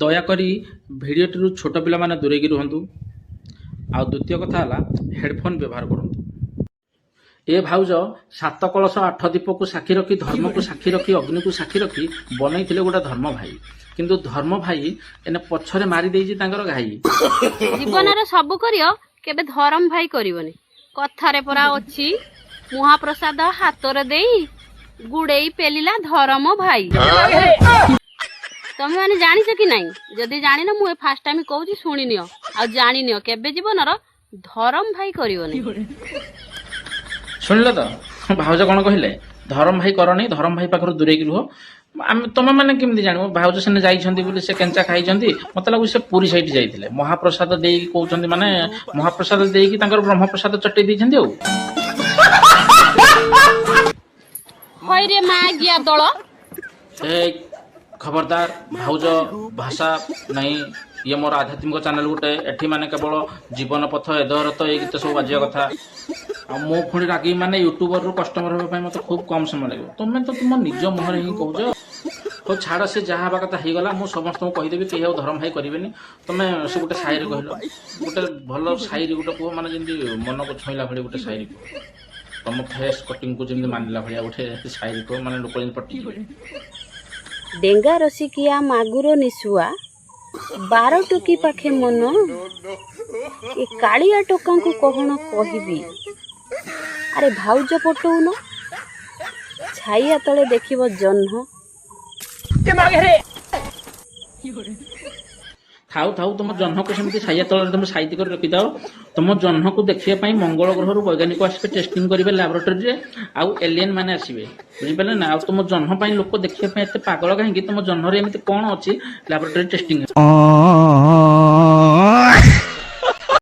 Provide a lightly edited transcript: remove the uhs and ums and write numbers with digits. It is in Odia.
ଦୟାକରି ଭିଡ଼ିଓଟିରୁ ଛୋଟ ପିଲାମାନେ ଦୂରେଇକି ରୁହନ୍ତୁ। ଆଉ ଦ୍ୱିତୀୟ କଥା ହେଲା ହେଡ଼ଫୋନ୍ ବ୍ୟବହାର କରନ୍ତୁ। ଏ ଭାଉଜ ସାତ କଳସ ଆଠ ଦୀପକୁ ସାକ୍ଷୀ ରଖି ଧର୍ମକୁ ସାକ୍ଷୀ ରଖି ଅଗ୍ନିକୁ ସାକ୍ଷୀ ରଖି ବନେଇଥିଲେ ଗୋଟେ ଧର୍ମ ଭାଇ, କିନ୍ତୁ ଧର୍ମ ଭାଇ ଏନେ ପଛରେ ମାରି ଦେଇଛି ତାଙ୍କର ଘାଇ। ଜୀବନରେ ସବୁ କରିବ କେବେ ଧରମ ଭାଇ କରିବନି। କଥାରେ ପରା ଅଛି ମହାପ୍ରସାଦ ହାତରେ ଦେଇ ଗୁଡେଇ ପେଲିଲା ଧରମ ଭାଇ। ତମେ ମାନେ ଜାଣିଛ କି ନାଇଁ? ଯଦି ଜାଣିନ ମୁଁ ଏ ଫାଷ୍ଟ ଟାଇମ କହୁଛି, ଶୁଣିନିଅ ଆଉ ଜାଣିନିଅ, କେବେ ଜୀବନର ଧରମ ଭାଇ କରିବନି। ଶୁଣିଲ ତ ଭାଉଜ କଣ କହିଲେ? ଧରମ ଭାଇ କରନି, ଧରମ ଭାଇ ପାଖରୁ ଦୂରେଇକି ରୁହ। ତମେ ମାନେ କେମିତି ଜାଣିବ? ଭାଉଜ ସେନେ ଯାଇଛନ୍ତି ବୋଲି ସେ କେଞ୍ଚା ଖାଇଛନ୍ତି? ମତେ ଲାଗୁଛି ସେ ପୁରୀ ସାଇଟ୍ ଯାଇଥିଲେ, ମହାପ୍ରସାଦ ଦେଇକି କହୁଛନ୍ତି, ମାନେ ମହାପ୍ରସାଦ ଦେଇକି ତାଙ୍କର ବ୍ରହ୍ମପ୍ରସାଦ ଚଟେଇ ଦେଇଛନ୍ତି। ଆଉ ହଇରେ ମା ଗିଆ ଦଳ, ଖବରଦାର, ଭାଉଜ ଭାଷା ନାହିଁ। ଇଏ ମୋର ଆଧ୍ୟାତ୍ମିକ ଚ୍ୟାନେଲ ଗୋଟେ, ଏଠି ମାନେ କେବଳ ଜୀବନ ପଥ ଏଦରତ ଏଇ ଗୀତ ସବୁ ବାଜିବା କଥା। ଆଉ ମୁଁ ପୁଣି ରାଗିବି ମାନେ ୟୁଟ୍ୟୁବରରୁ କଷ୍ଟମର ହେବା ପାଇଁ ମୋତେ ଖୁବ୍ କମ୍ ସମୟ ଲାଗିବ। ତମେ ତ ତୁମ ନିଜ ମୁହଁରେ ହିଁ କହୁଛ। ହଉ ଛାଡ଼, ସେ ଯାହା ହେବା କଥା ହେଇଗଲା। ମୁଁ ସମସ୍ତଙ୍କୁ କହିଦେବି, କେହି ଆଉ ଧରମ ଭାଇ କରିବେନି। ତମେ ସେ ଗୋଟେ ସାଇରୀ କହିଲ, ଗୋଟେ ଭଲ ସାଇରୀ ଗୋଟେ କୁହ, ମାନେ ଯେମିତି ମନକୁ ଛୁଇଁଲା ଭଳି ଗୋଟେ ସାଇରୀ କୁହ। ତମ ଫେସ୍ କଟିଂକୁ ଯେମିତି ମାନିଲା ଭଳିଆ ଗୋଟେ ସାଇରୀ କୁହ, ମାନେ ଲୋକ ଯେମିତି ପଟିଯିବେ। ଡେଙ୍ଗା ରସିକିଆ ମାଗୁର ନିଶୁଆ 12 ଟୁକି ପାଖେ ମନ, ଏ କାଳିଆ ଟୋକାଙ୍କୁ କହଣ କହିବି। ଆରେ ଭାଉଜ ପଟଉନ, ଛାଇଆ ତଳେ ଦେଖିବ ଜହ୍ନ। ଥାଉ ଥାଉ, ତମ ଜହ୍ନକୁ ସେମିତି ଛାଇଆ ତଳରେ ତମେ ସାଇତି କରି ରଖିଥାଅ। ତମ ଜହ୍ନକୁ ଦେଖିବା ପାଇଁ ମଙ୍ଗଳ ଗ୍ରହରୁ ବୈଜ୍ଞାନିକ ଆସିବେ, ଟେଷ୍ଟିଂ କରିବେ ଲାବୋରେଟୋରୀରେ। ଆଉ ଏଲିଏନ ମାନେ ଆସିବେ, ବୁଝିପାରିଲେ ନା? ଆଉ ତମ ଜହ୍ନ ପାଇଁ ଲୋକ ଦେଖିବା ପାଇଁ ଏତେ ପାଗଳ କାହିଁକି? ତମ ଜହ୍ନରେ ଏମିତି କଣ ଅଛି ଲାବୋରେଟୋରୀ ଟେଷ୍ଟିଂ?